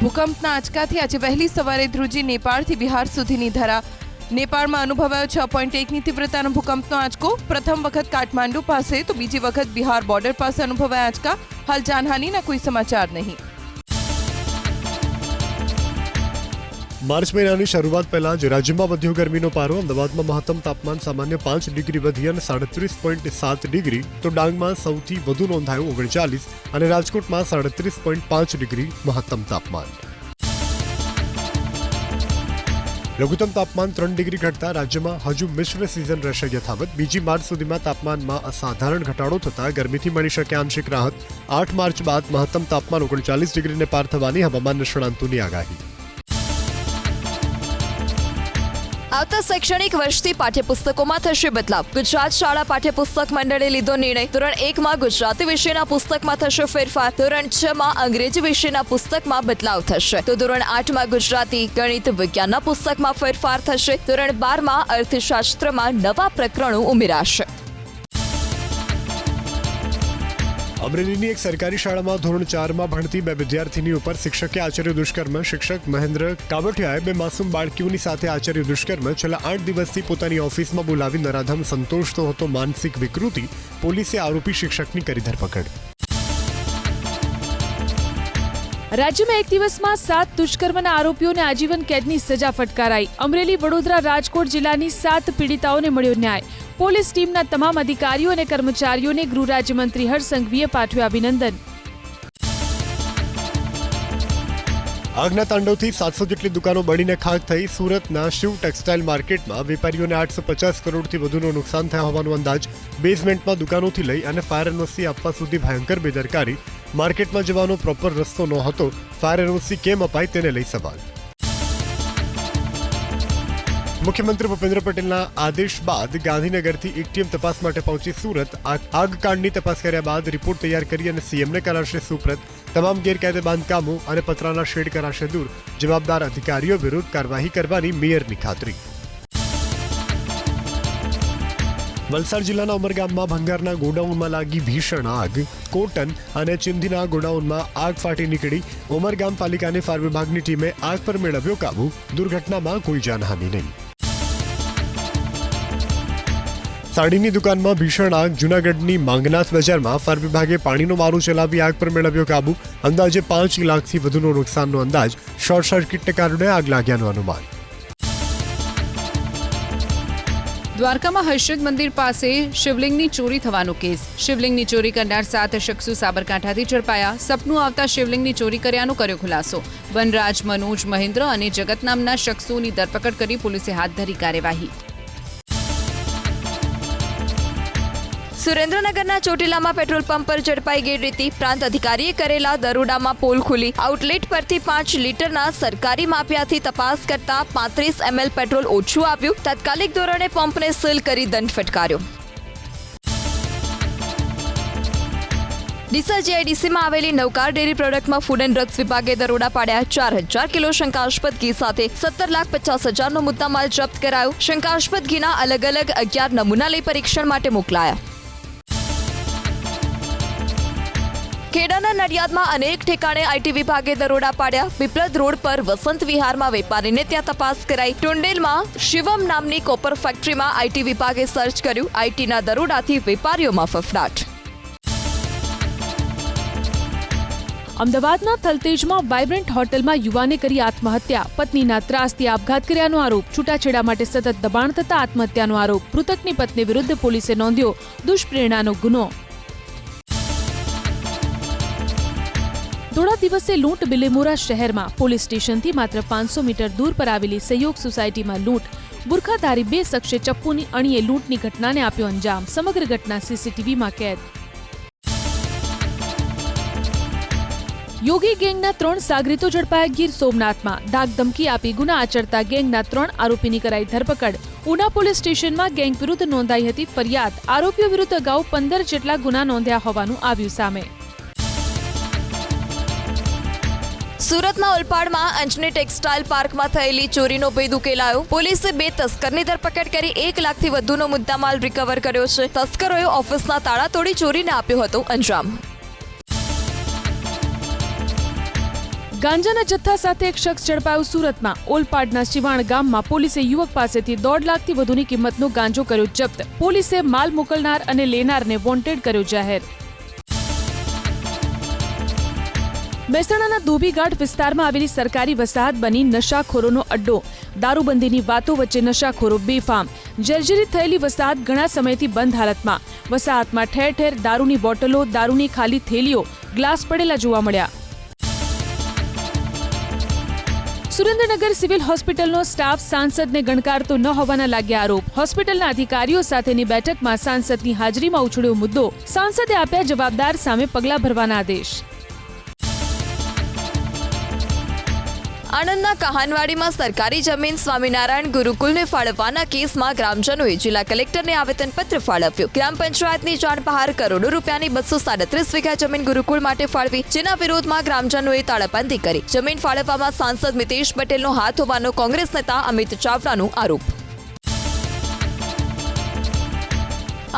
ભૂકંપના આંચકાથી આજે વહેલી સવારે ધ્રુજી નેપાળથી બિહાર સુધીની ધરા. નેપાળમાં અનુભવાયો 6.1ની તીવ્રતાનો ભૂકંપનો આંચકો. પ્રથમ વખત કાઠમાંડુ પાસે તો બીજી વખત બિહાર બોર્ડર પાસે અનુભવાયા આંચકા. હાલ જાનહાનિના કોઈ સમાચાર નહીં. માર્ચ મહિનાની શરૂઆત પહેલા જ રાજ્યમાં વધ્યો ગરમીનો પારો. અમદાવાદમાં મહત્તમ તાપમાન સામાન્ય 5 ડિગ્રી વધી અને 37.7 ડિગ્રી, તો ડાંગમાં સૌથી વધુ નોંધાયું 39 અને રાજકોટમાં 37.5 ડિગ્રી મહત્તમ તાપમાન. લઘુત્તમ તાપમાન 3 ડિગ્રી ઘટતા રાજ્યમાં હજુ મિશ્ર સિઝન રહેશે યથાવત. બીજી માર્ચ સુધીમાં તાપમાનમાં અસાધારણ ઘટાડો થતાં ગરમીથી મળી શકે આંશિક રાહત. 8 માર્ચ બાદ મહત્તમ તાપમાન 39 ડિગ્રીને પાર થવાની હવામાન નિષ્ણાંતોની આગાહી. આવતા શૈક્ષણિક વર્ષથી પાઠ્યપુસ્તકોમાં થશે બદલાવ. ગુજરાત શાળા પાઠ્યપુસ્તક મંડળે લીધો નિર્ણય. ધોરણ 1માં ગુજરાતી વિષયના પુસ્તકમાં થશે ફેરફાર. ધોરણ 6માં અંગ્રેજી વિષયના પુસ્તકમાં બદલાવ થશે. તો ધોરણ 8માં ગુજરાતી, ગણિત, વિજ્ઞાનના પુસ્તકમાં ફેરફાર થશે. ધોરણ 12માં અર્થશાસ્ત્રમાં નવા પ્રકરણો ઉમેરાશે. અમરેલીની એક સરકારી શાળામાં ધોરણ 4માં ભણતી 2 વિદ્યાર્થીનીઓ પર શિક્ષકે આચર્યું દુષ્કર્મ. શિક્ષક મહેન્દ્ર કાબઠિયાએ 2 માસૂમ બાળકીઓની સાથે આચર્યું દુષ્કર્મ. છેલ્લા 8 દિવસથી પોતાની ઓફિસમાં બોલાવી નરાધમ સંતોષતો હતો માનસિક વિકૃતિ. પોલીસે આરોપી શિક્ષકની કરી ધરપકડ. રાજ્યમાં એક દિવસમાં 7 દુષ્કર્મના આરોપીઓને આજીવન કેદની સજા ફટકારાઈ. અમરેલી, વડોદરા, રાજકોટ જિલ્લાની 7 પીડિતાઓને મળ્યો ન્યાય. પોલીસ ટીમના તમામ અધિકારીઓ અને કર્મચારીઓને ગૃહ રાજ્યમંત્રી હર્ષ સંઘવીએ પાઠવ્યા અભિનંદન. આગના તાંડવથી 700 જેટલી દુકાનો બળીને ખાખ થઈ. સુરતના શિવ ટેક્સટાઇલ માર્કેટમાં વેપારીઓને 850 કરોડથી વધુનું નુકસાન થયા હોવાનો અંદાજ. બેઝમેન્ટમાં દુકાનોથી લઈ અને ફાયર એનઓસી આપવા સુધી ભયંકર બેદરકારી. માર્કેટમાં જવાનો પ્રોપર રસ્તો ન હતો. ફાયર એનઓસી કેમ અપાય તેને લઈ સવાલ. મુખ્યમંત્રી ભૂપેન્દ્ર પટેલના આદેશ બાદ ગાંધીનગરથી એક ટીમ તપાસ માટે પહોંચી સુરત. આગકાંડની તપાસ કર્યા બાદ રિપોર્ટ તૈયાર કરી અને સીએમને કરાશે સુપ્રત. તમામ ગેરકાયદે બાંધકામો અને પતરાના શેડ કરાશે દૂર. જવાબદાર અધિકારીઓ વિરુદ્ધ કાર્યવાહી કરવાની મેયરની ખાતરી. વલસાડ જિલ્લાના ઉમરગામમાં ભંગારના ગોડાઉનમાં લાગી ભીષણ આગ. કોટન અને ચિંધીના ગોડાઉનમાં આગ ફાટી નીકળી. ઉમરગામ પાલિકાને ફાયર વિભાગની ટીમે આગ પર મેળવ્યો કાબુ. દુર્ઘટનામાં કોઈ જાનહાનિ નહીં. સાડીની દુકાનમાં ભીષણ આગ. જૂનાગઢની માંગનાથ બજારમાં ફાયર વિભાગે પાણીનો મારો ચલાવી આગ પર મેળવ્યો કાબુ. અંદાજે 5 લાખથી વધુનો નુકસાનનો અંદાજ. શોર્ટ સર્કિટને કારણે આગ લાગ્યાનું અનુમાન. દ્વારકામાં હર્ષદ મંદિર પાસે શિવલિંગની ચોરી થવાનો કેસ. શિવલિંગની ચોરી કરનાર 7 શખ્સો સાબરકાંઠાથી ઝડપાયા. સપનું આવતા શિવલિંગની ચોરી કર્યાનો કર્યો ખુલાસો. વનરાજ, મનોજ, મહેન્દ્ર અને જગત નામના શખ્સોની ધરપકડ કરી પોલીસે હાથ ધરી કાર્યવાહી. સુરેન્દ્રનગરના ચોટીલામાં પેટ્રોલ પંપ પર ઝડપાઈ ગેરરીતિ. પ્રાંત અધિકારીએ કરેલા દરોડામાં પોલ ખુલી. આઉટલેટ પરથી 5 લીટરના સરકારી માફિયાથી તપાસ કરતા 35 ml પેટ્રોલ ઓછું આવ્યું. તાત્કાલિક ધોરણે પંપને સીલ કરી દંડ ફટકાર્યો. ડીસા જીઆઈડીસીમાં આવેલી નવકાર ડેરી પ્રોડક્ટમાં ફૂડ એન્ડ ડ્રગ્સ વિભાગે દરોડા પાડ્યા. 4000 કિલો શંકાસ્પદ ઘી સાથે 17,50,000નો મુદ્દામાલ જપ્ત કરાયો. શંકાસ્પદ ઘીના અલગ અલગ 11 નમૂના લઈ પરીક્ષણ માટે મોકલાયા. ખેડાના નડિયાદમાં અનેક ઠેકાણે આઈટી વિભાગે દરોડા પાડ્યા. પીપળદ રોડ પર વસંત વિહારમાં વેપારીને ત્યાં તપાસ કરાઈ. ટુંડેલમાં શિવમ નામની કોપર ફેક્ટરીમાં આઈટી વિભાગે સર્ચ કર્યું. આઈટીના દરોડાથી વેપારીઓમાં ફફડાટ. અમદાવાદના થલતેજમાં વાઇબ્રન્ટ હોટલમાં યુવાને કરી આત્મહત્યા. પત્નીના ત્રાસથી આપઘાત કર્યાનો આરોપ. છૂટાછેડા માટે સતત દબાણ થતા આત્મહત્યાનો આરોપ. મૃતકની પત્ની વિરુદ્ધ પોલીસે નોંધ્યો દુષ્પ્રેરણાનો ગુનો. થોડા દિવસે લૂંટ. બિલીમોરા શહેરમાં પોલીસ સ્ટેશનથી માત્ર 500 મીટર દૂર પર આવેલી સહયોગ સોસાયટીમાં લૂંટ. બુરખાધારી 2 શખ્સે ચપ્પુની અણીએ લૂંટની ઘટનાને આપ્યો અંજામ. સમગ્ર ઘટના સીસીટીવીમાં કેદ. યોગી ગેંગના 3 સાગરીતો ઝડપાયા ગીર સોમનાથમાં. ધાકધમકી આપી ગુના આચરતા ગેંગના 3 આરોપીની કરાઈ ધરપકડ. ઉના પોલીસ સ્ટેશનમાં ગેંગ વિરુદ્ધ નોંધાઈ હતી ફરિયાદ. આરોપીઓ વિરુદ્ધ અગાઉ 15 જેટલા ગુના નોંધ્યા હોવાનું આવ્યું સામે. સુરતના ઓલપાડમાં અંજની ટેક્સટાઇલ પાર્કમાં થયેલી ચોરીનો ભેદ ઉકેલાયો. પોલીસે 2 તસ્કરની ધરપકડ કરી 1 લાખથી વધુનો મુદ્દામાલ રિકવર કર્યો છે. તસ્કરોએ ઓફિસના તાળા તોડી ચોરીને આપ્યો હતો અંજામ. ગાંજાના જથ્થા સાથે એક શખ્સ ઝડપાયો સુરતમાં. ઓલપાડના શિવાણ ગામમાં પોલીસે યુવક પાસેથી 1.5 લાખથી વધુની કિંમતનો ગાંજો કર્યો જપ્ત. પોલીસે માલ મોકલનાર અને લેનારને વોન્ટેડ કર્યો જાહેર. મહેસાણાના ધોબીઘાટ વિસ્તારમાં આવેલી સરકારી વસાહત બની નશાખોરોનો અડ્ડો. દારૂબંધીની વાતો વચ્ચે નશાખોરો બેફામ. જર્જરિત થયેલી વસાહત ઘણા સમયથી બંધ હાલતમાં. વસાહતમાં ઠેર ઠેર દારૂની બોટલો, દારૂની ખાલી થેલીઓ, ગ્લાસ પડેલા જોવા મળ્યા. સુરેન્દ્રનગર સિવિલ હોસ્પિટલનો સ્ટાફ સાંસદને ગણકારતો ન હોવાના લાગ્યા આરોપ. હોસ્પિટલના અધિકારીઓ સાથેની બેઠકમાં સાંસદની હાજરીમાં ઉછળ્યો મુદ્દો. સાંસદે આપ્યા જવાબદાર સામે પગલાં ભરવાના આદેશ. આણંદના કહાનવાડીમાં સરકારી જમીન સ્વામિનારાયણ ગુરુકુલને ફાળવવાના કેસમાં ગ્રામજનોએ જિલ્લા કલેક્ટરને આવેદનપત્ર ફાળવ્યું. ગ્રામ પંચાયતની જાણ બહાર કરોડો રૂપિયાની 237 વીઘા જમીન ગુરુકુળ માટે ફાળવી, જેના વિરોધમાં ગ્રામજનોએ તાળાબંધી કરી. જમીન ફાળવવામાં સાંસદ મિતેશ પટેલનો હાથ હોવાનો કોંગ્રેસ નેતા અમિત ચાવડાનો આરોપ.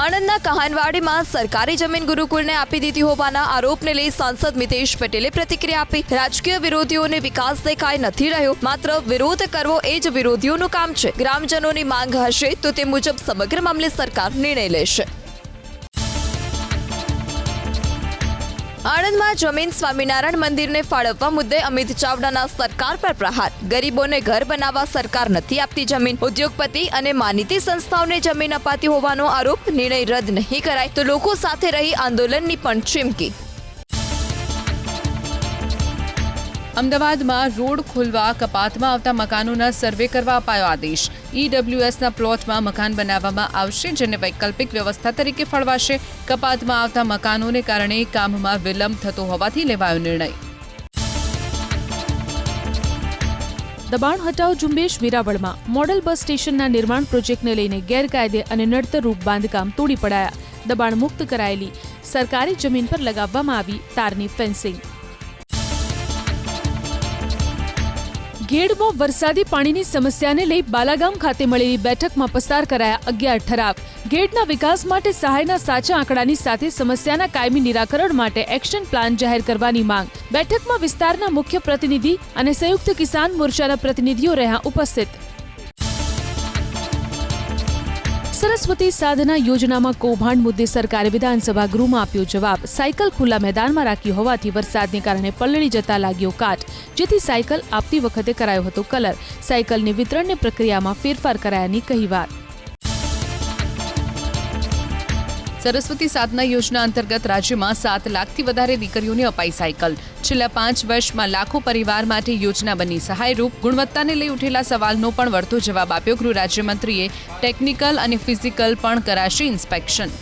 આણંદના કહાનવાડીમાં સરકારી જમીન ગુરુકુળને આપી દીધી હોવાના આરોપને લઈ સાંસદ મિતેશ પટેલે પ્રતિક્રિયા આપી. રાજકીય વિરોધીઓને વિકાસ દેખાઈ નથી રહ્યો, માત્ર વિરોધ કરવો એ જ વિરોધીઓનું કામ છે. ગ્રામજનોની માંગ હશે તો તે મુજબ સમગ્ર મામલે સરકાર નિર્ણય લેશે. આણંદમાં જમીન સ્વામિનારાયણ મંદિરને ફાળવવા મુદ્દે અમિત ચાવડાના સરકાર પર પ્રહાર. ગરીબોને ઘર બનાવવા સરકાર નથી આપતી જમીન. ઉદ્યોગપતિ અને માનીતી સંસ્થાઓને જમીન અપાતી હોવાનો આરોપ. નિર્ણય રદ નહીં કરાય તો લોકો સાથે રહી આંદોલનની પણ ચીમકી. અમદાવાદમાં રોડ ખોલવા કપાતમાં આવતા મકાનોના સર્વે કરવા અપાયો આદેશ. ઈડબ્લ્યુએસના પ્લોટમાં મકાન બનાવવામાં આવશે, જેને વૈકલ્પિક વ્યવસ્થા તરીકે ફાળવાશે. કપાતમાં આવતા મકાનોને કારણે કામમાં વિલંબ થતો હોવાથી લેવાયો નિર્ણય. દબાણ હટાવ ઝુંબેશ વેરાવળમાં. મોડલ બસ સ્ટેશનના નિર્માણ પ્રોજેક્ટને લઈને ગેરકાયદે અને નડતરરૂપ બાંધકામ તોડી પડાયા. દબાણ મુક્ત કરાયેલી સરકારી જમીન પર લગાવવામાં આવી તારની ફેન્સિંગ. ગેડમાં વરસાદી પાણીની સમસ્યાને લઈ બાલાગામ ખાતે મળેલી બેઠકમાં પસાર કરાયા 11 ઠરાવ. ગેડના વિકાસ માટે સહાયના સાચા આંકડાની સાથે સમસ્યાના કાયમી નિરાકરણ માટે એક્શન પ્લાન જાહેર કરવાની માંગ. બેઠકમાં વિસ્તારના મુખ્ય પ્રતિનિધિ અને સંયુક્ત કિસાન મોરચાના પ્રતિનિધિઓ રહ્યા ઉપસ્થિત. સરસ્વતી સાધના યોજનામાં કૌભાંડ મુદ્દે સરકારે વિધાનસભા ગૃહમાં આપ્યો જવાબ. સાયકલ ખુલ્લા મેદાનમાં રાખી હોવાથી વરસાદને કારણે પલળી જતા લાગ્યો કાટ, જેથી સાયકલ આપતી વખતે કરાયો હતો કલર. સાયકલની વિતરણની પ્રક્રિયામાં ફેરફાર કરાયાની કહી વાત. સરસ્વતી સાધના યોજના અંતર્ગત રાજ્યમાં 7 લાખથી વધારે દીકરીઓને અપાઈ સાયકલ. છેલ્લા 5 વર્ષમાં લાખો પરિવાર માટે યોજના બની સહાયરૂપ. ગુણવત્તાને લઈ ઉઠેલા સવાલનો પણ વળતો જવાબ આપ્યો ગૃહ રાજ્યમંત્રીએ. ટેકનિકલ અને ફિઝિકલ પણ કરાશે ઇન્સ્પેક્શન.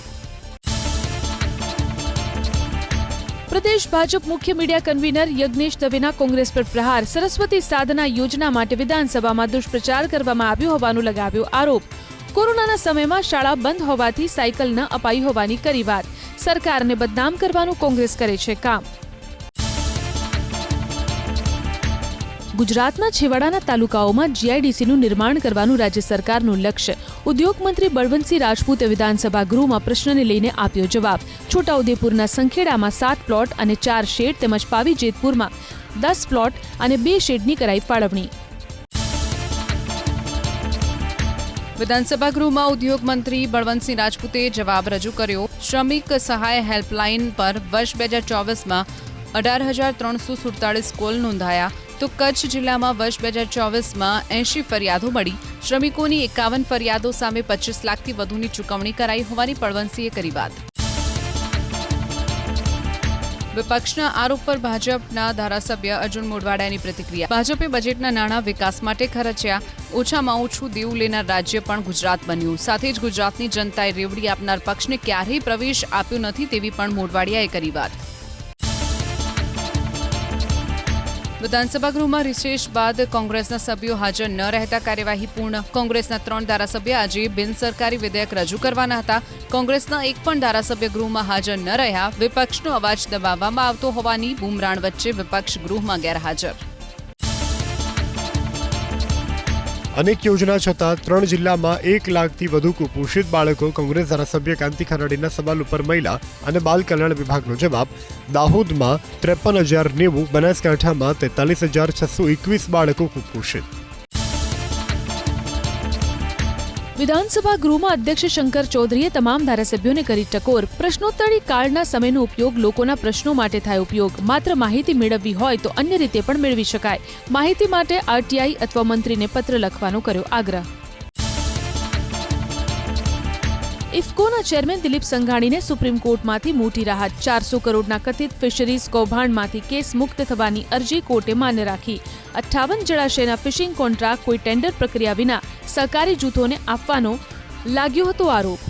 પ્રદેશ ભાજપ મુખ્ય મીડિયા કન્વીનર યજ્ઞેશ દવેના કોંગ્રેસ પર પ્રહાર. સરસ્વતી સાધના યોજના માટે વિધાનસભામાં દુષ્પ્રચાર કરવામાં આવ્યો હોવાનો લગાવ્યો આરોપ. કોરોનાના સમયમાં શાળા બંધ હોવાથી સાયકલ ન અપાઈ હોવાની કરી વાત. સરકારને બદનામ કરવાનું કોંગ્રેસ કરે છે કામ. ગુજરાતના છેવાડાના તાલુકાઓમાં જીઆઈડીસીનું નિર્માણ કરવાનું રાજ્ય સરકારનું લક્ષ્ય. ઉદ્યોગ મંત્રી બળવંતસિંહ રાજપૂતે વિધાનસભા ગૃહમાં પ્રશ્નને લઈને આપ્યો જવાબ. છોટાઉદેપુરના સંખેડામાં 7 પ્લોટ અને 4 શેડ તેમજ પાવી જેતપુરમાં 10 પ્લોટ અને 2 શેડની કરાઈ ફાળવણી. વિધાનસભા ગૃહમાં ઉદ્યોગ મંત્રી બળવંતસિંહ રાજપૂતે જવાબ રજૂ કર્યો. શ્રમિક સહાય હેલ્પલાઇન પર વર્ષ 2024માં 18,347 કોલ નોંધાયા, તો કચ્છ જિલ્લામાં વર્ષ 2024માં 80 ફરિયાદો મળી. શ્રમિકોની 51 ફરિયાદો સામે 25 લાખથી વધુની ચૂકવણી કરાઈ હોવાની બળવંતસિંહે કરી વાત. વિપક્ષના આરોપ પર ભાજપના ધારાસભ્ય અર્જુન મોઢવાડિયાની પ્રતિક્રિયા. ભાજપે બજેટના નાણાં વિકાસ માટે ખર્ચ્યા. ઓછામાં ઓછું દેવું લેનાર રાજ્ય પણ ગુજરાત બન્યું. સાથે જ ગુજરાતની જનતાએ રેવડી આપનાર પક્ષને ક્યારેય પ્રવેશ આપ્યો નથી તેવી પણ મોઢવાડિયાએ કરી વાત. વિધાનસભા ગૃહમાં રિસેસ બાદ કોંગ્રેસના સભ્યો હાજર ન રહેતા કાર્યવાહી પૂર્ણ. કોંગ્રેસના 3 ધારાસભ્ય આજે બિનસરકારી વિધેયક રજૂ કરવાના હતા. કોંગ્રેસના એક પણ ધારાસભ્ય ગૃહમાં હાજર ન રહ્યા. વિપક્ષનો અવાજ દબાવવામાં આવતો હોવાની બૂમરાણ વચ્ચે વિપક્ષ ગૃહમાં ગેરહાજર. અનેક યોજના છતાં 3 જિલ્લામાં 1 લાખથી વધુ કુપોષિત બાળકો. કોંગ્રેસ ધારાસભ્ય કાંતિ ખરાડીના સવાલ ઉપર મહિલા અને બાલ કલ્યાણ વિભાગનો જવાબ. દાહોદમાં 53,090, બનાસકાંઠામાં 43,621 બાળકો કુપોષિત. વિધાનસભા ગૃહમાં અધ્યક્ષ શંકર ચૌધરીએ તમામ ધારાસભ્યોને કરી ટકોર. પ્રશ્નોત્તરી કાળના સમયનો ઉપયોગ લોકોના પ્રશ્નો માટે થાય ઉપયોગ. માત્ર માહિતી મેળવવી હોય તો અન્ય રીતે પણ મેળવી શકાય. માહિતી માટે આરટીઆઈ અથવા મંત્રીને પત્ર લખવાનો કર્યો આગ્રહ. ઇફકોના ચેરમેન દિલીપ સંઘાણીને સુપ્રીમ કોર્ટમાંથી મોટી રાહત. 400 કરોડના કથિત ફિશરીઝ કૌભાંડમાંથી કેસ મુક્ત થવાની અરજી કોર્ટે માન્ય રાખી. 58 જળાશયના ફિશિંગ કોન્ટ્રાક્ટ કોઈ ટેન્ડર પ્રક્રિયા વિના સહકારી જૂથોને આપવાનો લાગ્યો હતો આરોપ.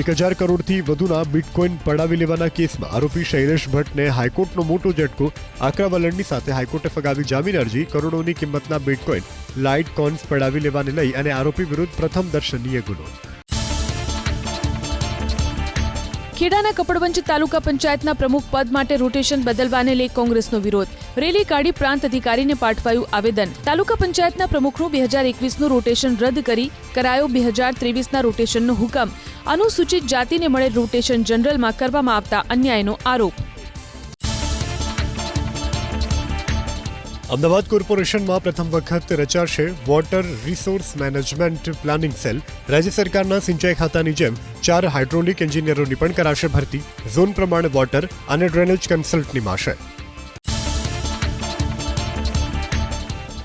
1,000 કરોડથી વધુના બિટકોઇન પડાવી લેવાના કેસમાં આરોપી શૈલેષ ભટ્ટને હાઈકોર્ટનો મોટો ઝટકો. આકરા વલણની સાથે હાઈકોર્ટે ફગાવી જામીન અરજી. કરોડોની કિંમતના બિટકોઇન લાઇટ કોઇન્સ પડાવી લેવાને લઈ અને આરોપી વિરુદ્ધ પ્રથમ દર્શનીય ગુનો. ખેડાના કપડવંજ તાલુકા પંચાયતના પ્રમુખ પદ માટે રોટેશન બદલવાને લઈ કોંગ્રેસનો વિરોધ. રેલી કાઢી પ્રાંત અધિકારીને પાઠવાયું આવેદન. તાલુકા પંચાયતના પ્રમુખનું 2021નું રોટેશન રદ કરી કરાયો 2023ના રોટેશનનો હુકમ. અનુસૂચિત જાતિને મળેલ રોટેશન જનરલમાં કરવામાં આવતા અન્યાયનો આરોપ. અમદાવાદ કોર્પોરેશનમાં પ્રથમ વખત રચાશે water resource management planning cell. રાજ્ય સરકારના સિંચાઈ ખાતાની જેમ 4 હાઇડ્રોલિક એન્જિનિયરોની પણ કરાશે ભરતી. ઝોન પ્રમાણે વોટર અને ડ્રેનેજ કન્સલ્ટ નિમાશે.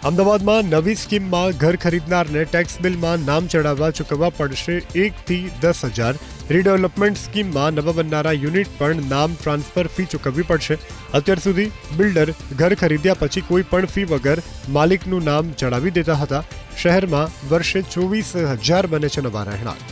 અમદાવાદમાં નવી સ્કીમમાં ઘર ખરીદનારને ટેક્સ બિલમાં નામ ચડાવવા ચૂકવવા પડશે 1 થી 10,000. રીડેવલપમેન્ટ સ્કીમમાં નવા બનનારા યુનિટ પણ નામ ટ્રાન્સફર ફી ચૂકવવી પડશે. અત્યાર સુધી બિલ્ડર ઘર ખરીદ્યા પછી કોઈ પણ ફી વગર માલિકનું નામ ચડાવી દેતા હતા. શહેરમાં વર્ષે 24,000 બને છે નવા રહેણાંક.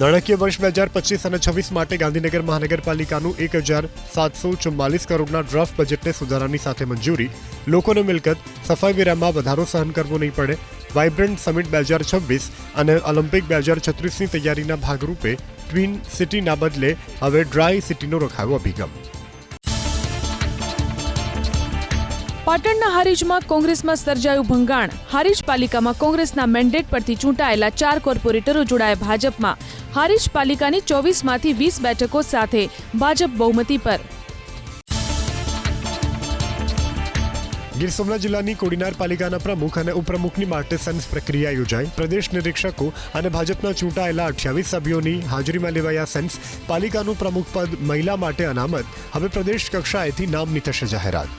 નાણાકીય વર્ષ 2025 અને 26 માટે ગાંધીનગર મહાનગરપાલિકાનું 1,744 કરોડના ડ્રાફ્ટ બજેટને સુધારાની સાથે મંજૂરી. લોકોને મિલકત સફાઈ વેરામાં વધારો સહન કરવો નહીં પડે. વાઇબ્રન્ટ સમિટ 2026 અને ઓલિમ્પિક 2036ની તૈયારીના ભાગરૂપે ટ્વિન સિટીના બદલે હવે ડ્રાય સિટીનો રખાયો અભિગમ. પાટણના હારીજમાં કોંગ્રેસમાં સર્જાયું ભંગાણ. હારીજ પાલિકામાં કોંગ્રેસના મેન્ડેટ પરથી ચૂંટાયેલા 4 કોર્પોરેટરો જોડાયા ભાજપમાં. હારીજ પાલિકાની 24માંથી 20 બેઠકો સાથે ભાજપ બહુમતી પર. ગીર સોમનાથ જિલ્લાની કોડીનાર પાલિકાના પ્રમુખ અને ઉપપ્રમુખની માટે સેન્સ પ્રક્રિયા યોજાઈ. પ્રદેશ નિરીક્ષકો અને ભાજપના ચૂંટાયેલા 28 સભ્યોની હાજરીમાં લેવાયા સેન્સ. પાલિકાનું પ્રમુખ પદ મહિલા માટે અનામત. હવે પ્રદેશ કક્ષાએથી નામની થશે જાહેરાત.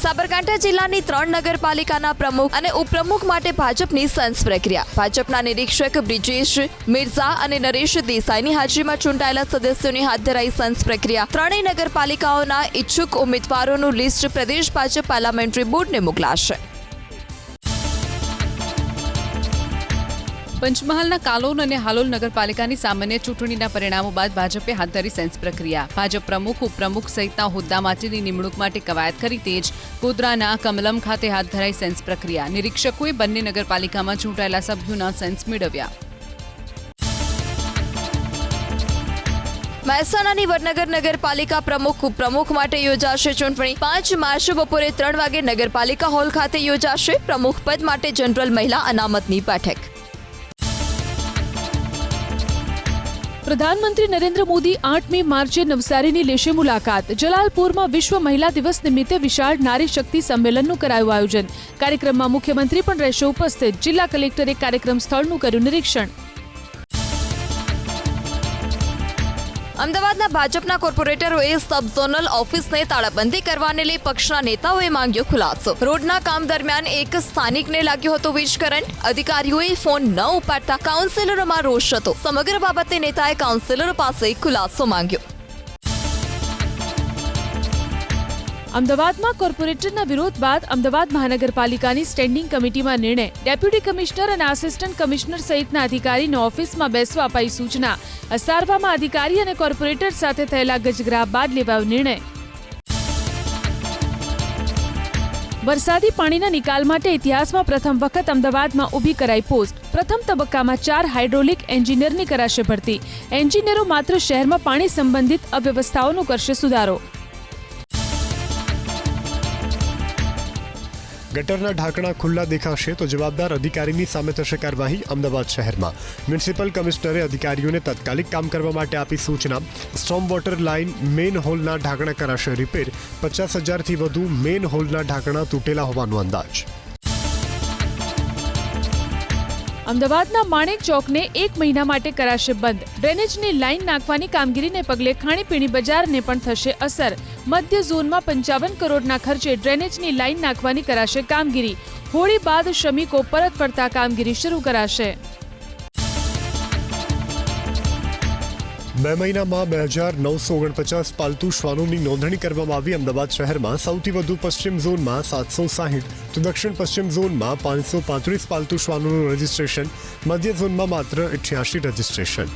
સાબરકાંઠા જિલ્લાની 3 નગરપાલિકાના પ્રમુખ અને ઉપપ્રમુખ માટે ભાજપની સેન્સ પ્રક્રિયા. ભાજપના નિરીક્ષક બ્રિજેશ મિર્ઝા અને નરેશ દેસાઈની હાજરીમાં ચૂંટાયેલા સદસ્યોની હાથ ધરાઈ સેન્સ પ્રક્રિયા. 3 નગરપાલિકાઓના ઇચ્છુક ઉમેદવારોનું લિસ્ટ પ્રદેશ ભાજપ પાર્લામેન્ટરી બોર્ડને મોકલાશે. પંચમહાલના કાલોલ અને હાલોલ નગરપાલિકાની સામાન્ય ચૂંટણીના પરિણામો બાદ ભાજપે હાથ ધરી સેન્સ પ્રક્રિયા. ભાજપ પ્રમુખ ઉપપ્રમુખ સહિતના હોદ્દા માટેની નિમણૂક માટે કવાયત કરી તેજ ગોધરાના કમલમ ખાતે હાથ ધરાઈ સેન્સ પ્રક્રિયા. નિરીક્ષકોએ બંને નગરપાલિકામાં ચૂંટાયેલા સભ્યોના સેન્સ મેળવ્યા. મહેસાણાની વડનગર નગરપાલિકા પ્રમુખ ઉપપ્રમુખ માટે યોજાશે ચૂંટણી. 5 માર્ચ બપોરે 3 વાગે નગરપાલિકા હોલ ખાતે યોજાશે પ્રમુખ પદ માટે જનરલ મહિલા અનામતની બેઠક. પ્રધાનમંત્રી નરેન્દ્ર મોદી 8મી માર્ચે નવસારીની લેશે મુલાકાત. જલાલપુરમાં વિશ્વ મહિલા દિવસ નિમિત્તે વિશાળ નારી શક્તિ સંમેલનનું કરાયું આયોજન. કાર્યક્રમમાં મુખ્યમંત્રી પણ રહેશે ઉપસ્થિત. જિલ્લા કલેક્ટરે કાર્યક્રમ સ્થળનું કર્યું નિરીક્ષણ. અમદાવાદના ભાજપના કોર્પોરેટરોએ સબ ઝોનલ ઓફિસને તાળાબંધી કરવાને લઈ પક્ષના નેતાઓએ માંગ્યો ખુલાસો. રોડના કામ દરમિયાન એક સ્થાનિકને લાગ્યો હતો વીજ કરંટ. અધિકારીઓએ ફોન ન ઉપાડતા કાઉન્સિલરોમાં રોષ હતો. સમગ્ર બાબતે નેતાએ કાઉન્સિલરો પાસે ખુલાસો માંગ્યો. અમદાવાદમાં કોર્પોરેટરના વિરોધ બાદ અમદાવાદ મહાનગરપાલિકાની સ્ટેન્ડિંગ કમિટીમાં નિર્ણય. ડેપ્યુટી કમિશનર અને આસિસ્ટન્ટ કમિશનર સહિતના અધિકારીને ઓફિસમાં બેસવા અપાઈ સૂચના. અસારવામાં અધિકારી અને કોર્પોરેટર સાથે થયેલા ગજગ્રાહ બાદ લેવાયો નિર્ણય. વરસાદી પાણીના નિકાલ માટે ઇતિહાસમાં પ્રથમ વખત અમદાવાદમાં ઊભી કરાઈ પોસ્ટ. પ્રથમ તબક્કામાં 4 હાઇડ્રોલિક એન્જિનિયરની કરાશે ભરતી. એન્જિનિયરો માત્ર શહેરમાં પાણી સંબંધિત અવ્યવસ્થાઓનો કરશે સુધારો. ગટરના ઢાંકણા ખુલ્લા દેખાશે તો જવાબદાર અધિકારીની સામે થશે કાર્યવાહી. અમદાવાદ શહેરમાં મ્યુનિસિપલ કમિશનરે અધિકારીઓને તાત્કાલિક કામ કરવા માટે આપી સૂચના. સ્ટોર્મ વોટર લાઇન મેઇન હોલના ઢાંકણા કરાશે રિપેર. 50,000થી વધુ મેઇન હોલના ઢાંકણા તૂટેલા હોવાનો અંદાજ. અમદાવાદના માણેક ચોકને 1 મહિના માટે કરાશે બંધ. ડ્રેનેજની લાઇન નાખવાની કામગીરીને પગલે ખાણીપીણી બજારને પણ થશે અસર. મધ્ય ઝોનમાં 55 કરોડના ખર્ચે ડ્રેનેજની લાઇન નાખવાની કરાશે કામગીરી. હોળી બાદ શ્રમિકો પરત ફરતા કામગીરી શરૂ કરાશે. 2 મહિનામાં 2,949 પાલતુ શ્વાનોની નોંધણી કરવામાં આવી. અમદાવાદ શહેરમાં સૌથી વધુ પશ્ચિમ ઝોનમાં 760 તો દક્ષિણ પશ્ચિમ ઝોનમાં 535 પાલતુ શ્વાનોનું રજીસ્ટ્રેશન. મધ્ય ઝોનમાં માત્ર 88 રજીસ્ટ્રેશન.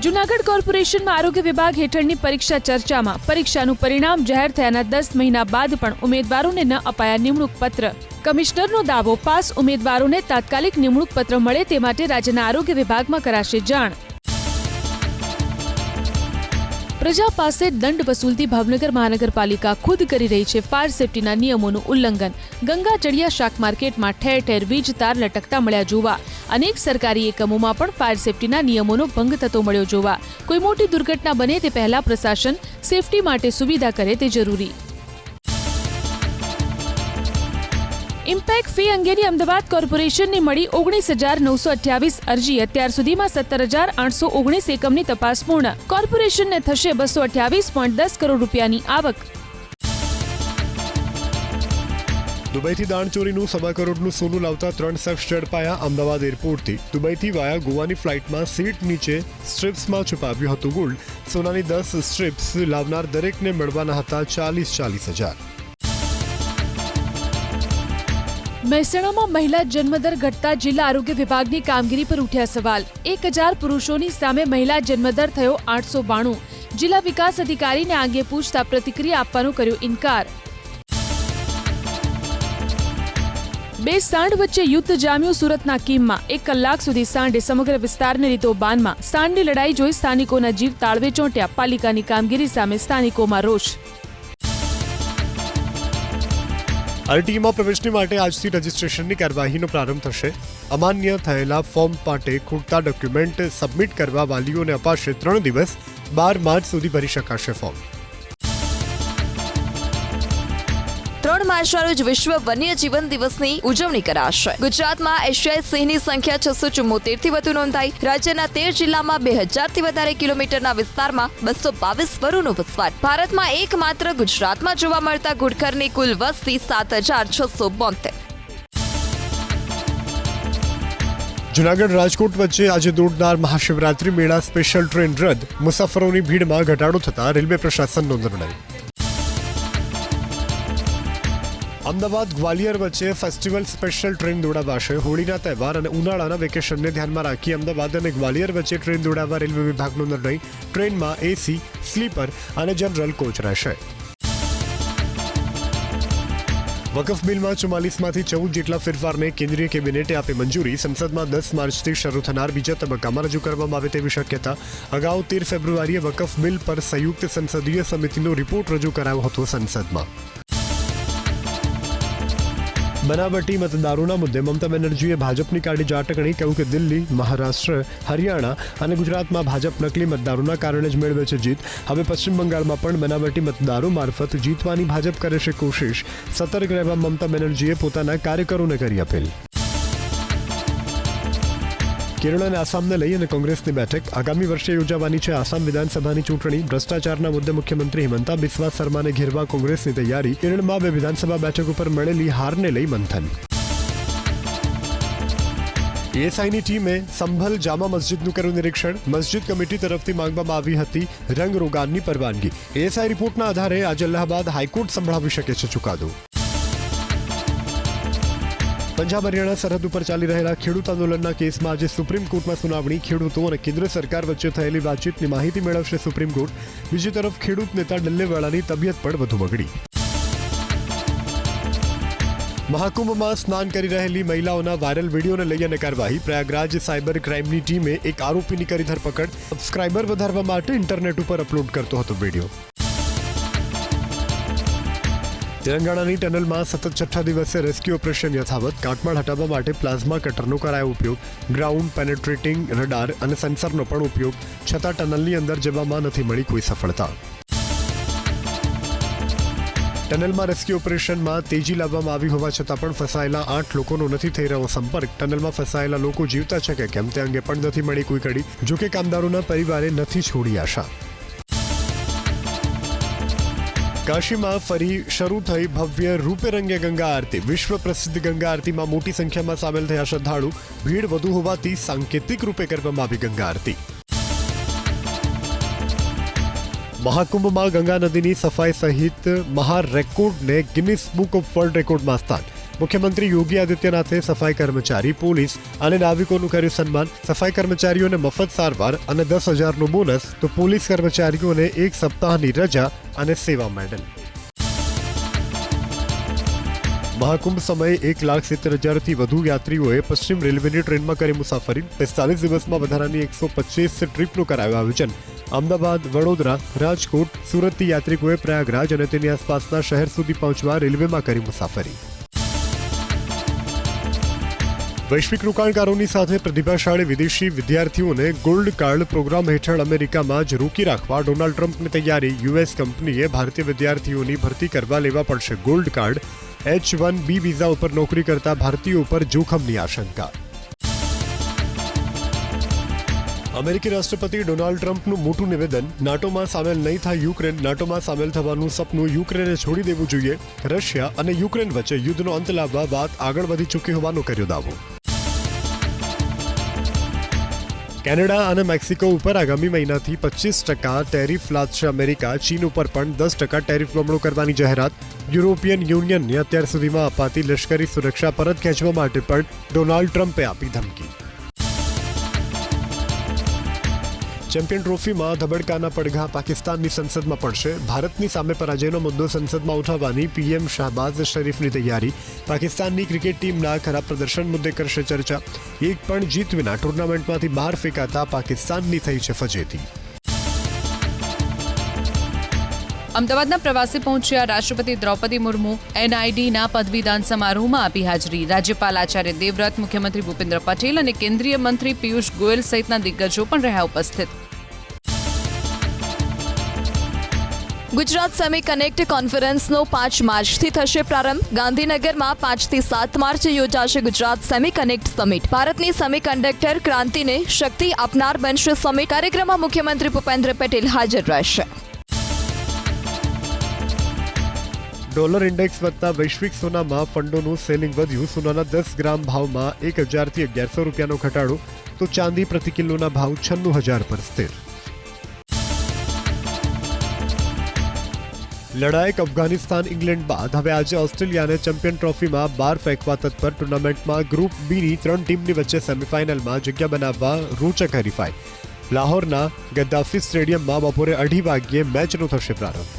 જૂનાગઢ કોર્પોરેશનમાં આરોગ્ય વિભાગ હેઠળની પરીક્ષા ચર્ચામાં. પરીક્ષાનું પરિણામ જાહેર થયાના 10 મહિના બાદ પણ ઉમેદવારોને ન અપાયા નિમણૂક પત્ર. કમિશનરનો દાવો, પાસ ઉમેદવારોને તાત્કાલિક નિમણૂક પત્ર મળે તે માટે રાજ્યના આરોગ્ય વિભાગમાં કરાશે જાણ. પ્રજા પાસે દંડ વસૂલતી ભાવનગર મહાનગરપાલિકા ખુદ કરી રહી છે ફાયર સેફટીના નિયમોનું ઉલ્લંઘન. ગંગા ચડિયા શાક માર્કેટમાં ઠેર ઠેર વીજ તાર લટકતા મળ્યા જોવા. અનેક સરકારી એકમોમાં પણ ફાયર સેફટીના નિયમોનો ભંગ થતો મળ્યો જોવા. કોઈ મોટી દુર્ઘટના બને તે પહેલા પ્રશાસન સેફટી માટે સુવિધા કરે તે જરૂરી. ઇમ્પેક્ટ ફી અંગેની અમદાવાદ કોર્પોરેશનને મળી 19,928 અરજી. અત્યાર સુધીમાં 17,819 એકમની તપાસ પૂર્ણ. કોર્પોરેશનને થશે 228.10 કરોડ રૂપિયાની આવક. દુબઈથી દાણચોરીનું 1.25 કરોડનું સોનું લાવતા 3 શખ્સ ઝડપાયા. અમદાવાદ એરપોર્ટથી દુબઈથી વાયા ગોવાની ફ્લાઇટમાં સીટ નીચે સ્ટ્રીપ્સમાં છુપાવ્યું હતું ગોલ્ડ. સોનાની 10 સ્ટ્રીપ્સ લાવનાર દરેકને મળવાના હતા 40,000. મહેસાણામાં મહિલા જન્મદર ઘટતા જિલ્લા આરોગ્ય વિભાગની કામગીરી પર ઉઠ્યા સવાલ. 1,000 પુરુષોની સામે મહિલા જન્મદર થયો 892. જિલ્લા વિકાસ અધિકારીને આ અંગે પૂછતા પ્રતિક્રિયા આપવાનો કર્યો ઇનકાર. 2 સાંઢ વચ્ચે યુદ્ધ જામ્યું સુરતના કીમમાં. 1 કલાક સુધી સાંઢે સમગ્ર વિસ્તારને લીધો બાનમાં. સાંઢની લડાઈ જોઈ સ્થાનિકોના જીવ તાળવે ચોંટ્યા. પાલિકાની કામગીરી સામે સ્થાનિકોમાં રોષ. આરટીઈમાં પ્રવેશની માટે આજથી રજીસ્ટ્રેશનની કાર્યવાહીનો પ્રારંભ થશે. અમાન્ય થયેલા ફોર્મ માટે ખૂટતા ડોક્યુમેન્ટ સબમિટ કરવા વાલીઓને અપાશે 3 દિવસ. 12 માર્ચ સુધી ભરી શકાશે ફોર્મ. 3 માર્ચના રોજ વિશ્વ વન્યજીવન દિવસની ઉજવણી કરાશે. ગુજરાતમાં એશિયાઈ સિંહની સંખ્યા 674થી વધુ નોંધાઈ. રાજ્યના 13 જિલ્લામાં 2000થી વધારે કિલોમીટરના વિસ્તારમાં 222 વરુનો વસવાટ. ભારતમાં એકમાત્ર ગુજરાતમાં જોવા મળતા ઘુડખરની કુલ વસ્તી 7,672. જૂનાગઢ રાજકોટ વચ્ચે આજે દોડનાર મહાશિવરાત્રી મેળા સ્પેશિયલ ટ્રેન રદ. મુસાફરોની ભીડમાં ઘટાડો થતા રેલવે પ્રશાસનનો નિર્ણય. અમદાવાદ ગ્વાલિયર વચ્ચે ફેસ્ટિવલ સ્પેશિયલ ટ્રેન દોડાવાશે. હોળીના તહેવાર અને ઉનાળાના વેકેશનને ધ્યાનમાં રાખી અમદાવાદ અને ગ્વાલિયર વચ્ચે ટ્રેન દોડાવવા રેલવે વિભાગનો નિર્ણય. ટ્રેનમાં એસી, સ્લીપર અને જનરલ કોચ રહેશે. વકફ બિલમાં 44માંથી 14 જેટલા ફેરફારને કેન્દ્રીય કેબિનેટે આપી મંજૂરી. સંસદમાં 10 માર્ચથી શરૂ થનાર બીજા તબક્કામાં રજૂ કરવામાં આવે તેવી શક્યતા. અગાઉ 13 ફેબ્રુઆરીએ વકફ બિલ પર સંયુક્ત સંસદીય સમિતિનો રિપોર્ટ રજૂ કરાયો હતો સંસદમાં. બનાવટી મતદારોના મુદ્દે મમતા બેનર્જીએ ભાજપની કાઢી ઝાટકણી. કહ્યું કે દિલ્હી, મહારાષ્ટ્ર, હરિયાણા અને ગુજરાતમાં ભાજપ નકલી મતદારોના કારણે જ મેળવે છે જીત. હવે પશ્ચિમ બંગાળમાં પણ બનાવટી મતદારો મારફત જીતવાની ભાજપ કરે છે કોશિશ. સતર્ક રહેવા મમતા બેનર્જીએ પોતાના કાર્યકરોને કરી અપીલ. કેરળ અને આસામને લઈ અને કોંગ્રેસની બેઠક. આગામી વર્ષે યોજાવાની છે આસામ વિધાનસભાની ચૂંટણી. ભ્રષ્ટાચારના મુદ્દે મુખ્યમંત્રી હિમંતા બિસ્વા શર્માને ઘેરવા કોંગ્રેસની તૈયારી. કેરળમાં 2 વિધાનસભા બેઠક ઉપર મળેલી હારને લઈ મંથન. એએસઆઈની ટીમે સંભલ જામા મસ્જિદનું કર્યું નિરીક્ષણ. મસ્જિદ કમિટી તરફથી માંગવામાં આવી હતી રંગરોગાનની પરવાનગી. એએસઆઈ રિપોર્ટના આધારે આજે અલ્હાબાદ હાઈકોર્ટ સંભળાવી શકે છે ચુકાદો. પંજાબ હરિયાણા સરહદ ઉપર ચાલી રહેલા ખેડૂત આંદોલનના કેસમાં આજે સુપ્રીમ કોર્ટમાં સુનાવણી. ખેડૂતો અને કેન્દ્ર સરકાર વચ્ચે થયેલી વાતચીતની માહિતી મેળવશે સુપ્રીમ કોર્ટ. બીજી તરફ ખેડૂત નેતા ડલ્લેવાલાની તબિયત પણ વધુ બગડી. મહાકુંભમાં સ્નાન કરી રહેલી મહિલાઓના વાયરલ વિડીયોને લઈ અને કાર્યવાહી. પ્રયાગરાજ સાયબર ક્રાઇમની ટીમે એક આરોપીની કરી ધરપકડ. સબસ્ક્રાઇબર વધારવા માટે ઇન્ટરનેટ ઉપર અપલોડ કરતો હતો વિડીયો. તેલંગાણાની ટનલમાં સતત છઠ્ઠા દિવસે રેસ્ક્યુ ઓપરેશન યથાવત. કાટમાળ હટાવવા માટે પ્લાઝમા કટરનો કરાયો ઉપયોગ. ગ્રાઉન્ડ પેનેટ્રેટિંગ રડાર અને સેન્સરનો પણ ઉપયોગ. છતાં ટનલની અંદર જવામાં નથી મળી કોઈ સફળતા. ટનલમાં રેસ્ક્યુ ઓપરેશનમાં તેજી લાવવામાં આવી હોવા છતાં પણ ફસાયેલા 8 લોકોનો નથી થઈ રહ્યો સંપર્ક. ટનલમાં ફસાયેલા લોકો જીવતા છે કે કેમ તે અંગે પણ નથી મળી કોઈ કડી. જોકે કામદારોના પરિવારે નથી છોડી આશા. કાશીમાં ફરી શરૂ થઈ ભવ્ય રૂપે રંગે ગંગા આરતી. વિશ્વ પ્રસિદ્ધ ગંગા આરતીમાં મોટી સંખ્યામાં સામેલ થયા શ્રદ્ધાળુ. ભીડ વધુ હોવાથી સાંકેતિક રૂપે કરવામાં આવી ગંગા આરતી. મહાકુંભમાં ગંગા નદીની સફાઈ સહિત મહા રેકોર્ડને ગિનિસ બુક ઓફ વર્લ્ડ રેકોર્ડમાં સ્થાન. મુખ્યમંત્રી યોગી આદિત્યનાથે સફાઈ કર્મચારી, પોલીસ અને નાવિકોનું કર્યું સન્માન. સફાઈ કર્મચારીઓને મફત સારવાર અને 10,000નું બોનસ, તો પોલીસ કર્મચારીઓને 1 સપ્તાહની રજા અને સેવા મેડલ. મહાકુંભ સમયે 1,70,000થી વધુ યાત્રીઓએ પશ્ચિમ રેલવેની ટ્રેનમાં કરી મુસાફરી. 45 દિવસમાં વધારાની 125 ટ્રીપનું કરાયું આયોજન. અમદાવાદ, વડોદરા, રાજકોટ, સુરતથી યાત્રિકોએ પ્રયાગરાજ અને તેની આસપાસના શહેર સુધી પહોંચવા રેલવેમાં કરી મુસાફરી. વૈશ્વિક રોકાણકારોની સાથે પ્રતિભાશાળી વિદેશી વિદ્યાર્થીઓને ગોલ્ડ કાર્ડ પ્રોગ્રામ હેઠળ અમેરિકામાં જ રોકી રાખવા ડોનાલ્ડ ટ્રમ્પની તૈયારી. યુએસ કંપનીએ ભારતીય વિદ્યાર્થીઓની ભરતી કરવા લેવા પડશે ગોલ્ડ કાર્ડ. H-1B વિઝા ઉપર નોકરી કરતા ભારતીયો પર જોખમની આશંકા. અમેરિકી રાષ્ટ્રપતિ ડોનાલ્ડ ટ્રમ્પનું મોટું નિવેદન. નાટોમાં સામેલ નહીં થાય યુક્રેન. નાટોમાં સામેલ થવાનું સપનું યુક્રેને છોડી દેવું જોઈએ. રશિયા અને યુક્રેન વચ્ચે યુદ્ધનો અંત લાવવા વાત આગળ વધી ચૂકી હોવાનો કર્યો દાવો. કેનેડા અને મેક્સિકો ઉપર આગામી મહિનાથી 25% ટેરિફ લાદશે અમેરિકા. ચીન ઉપર પણ 10% ટેરિફ બમણો કરવાની જાહેરાત. યુરોપિયન યુનિયનને અત્યાર સુધીમાં અપાતી લશ્કરી સુરક્ષા પરત ખેંચવા માટે પણ ડોનાલ્ડ ટ્રમ્પે આપી ધમકી. ચેમ્પિયન ટ્રોફીમાં ધબડકાના પડઘા પાકિસ્તાનની સંસદમાં પડશે. ભારતની સામે પરાજયનો મુદ્દો સંસદમાં ઉઠાવવાની પીએમ શાહબાઝ શરીફની તૈયારી. પાકિસ્તાનની ક્રિકેટ ટીમના ખરાબ પ્રદર્શન મુદ્દે કરશે ચર્ચા. એક પણ જીત વિના ટુર્નામેન્ટમાંથી બહાર ફેંકાતા પાકિસ્તાનની થઈ છે ફજેતી. અમદાવાદના પ્રવાસે પહોંચ્યા રાષ્ટ્રપતિ દ્રૌપદી મુર્મુ. NIDના પદવીદાન સમારોહમાં આપી હાજરી. રાજ્યપાલ આચાર્ય દેવવ્રત, મુખ્યમંત્રી ભૂપેન્દ્ર પટેલ અને કેન્દ્રીય મંત્રી પિયુષ ગોયલ સહિતના દિગ્ગજો પણ રહ્યા ઉપસ્થિત. ગુજરાત સેમી કનેક્ટ કોન્ફરન્સનો 5 માર્ચથી થશે પ્રારંભ. ગાંધીનગરમાં 5 થી 7 માર્ચે યોજાશે ગુજરાત સેમી કનેક્ટ સમિટ. ભારતની સેમીકન્ડક્ટર ક્રાંતિને શક્તિ આપનાર બનશે સમિટ. કાર્યક્રમમાં મુખ્યમંત્રી ભૂપેન્દ્ર પટેલ હાજર રહેશે. ડોલર ઇન્ડેક્સ વધતા વૈશ્વિક સોનામાં ફંડોનું સેલિંગ વધ્યું. સોનાના 10 ગ્રામ ભાવમાં 1,000 થી 1,100 રૂપિયાનો ઘટાડો, તો ચાંદી પ્રતિ કિલોના ભાવ 96,000 પર સ્થિર. લડાયક અફઘાનિસ્તાન ઇંગ્લેન્ડ બાદ હવે આજે ઓસ્ટ્રેલિયાને ચેમ્પિયન ટ્રોફીમાં 12 ફેંકવા તત્પર. ટુર્નામેન્ટમાં ગ્રુપ બીની 3 ટીમની વચ્ચે સેમીફાઇનલમાં જગ્યા બનાવવા રોચક હરીફાઈ. લાહોરના ગદ્દાફી સ્ટેડિયમમાં બપોરે 2:30 વાગ્યે મેચનો થશે પ્રારંભ.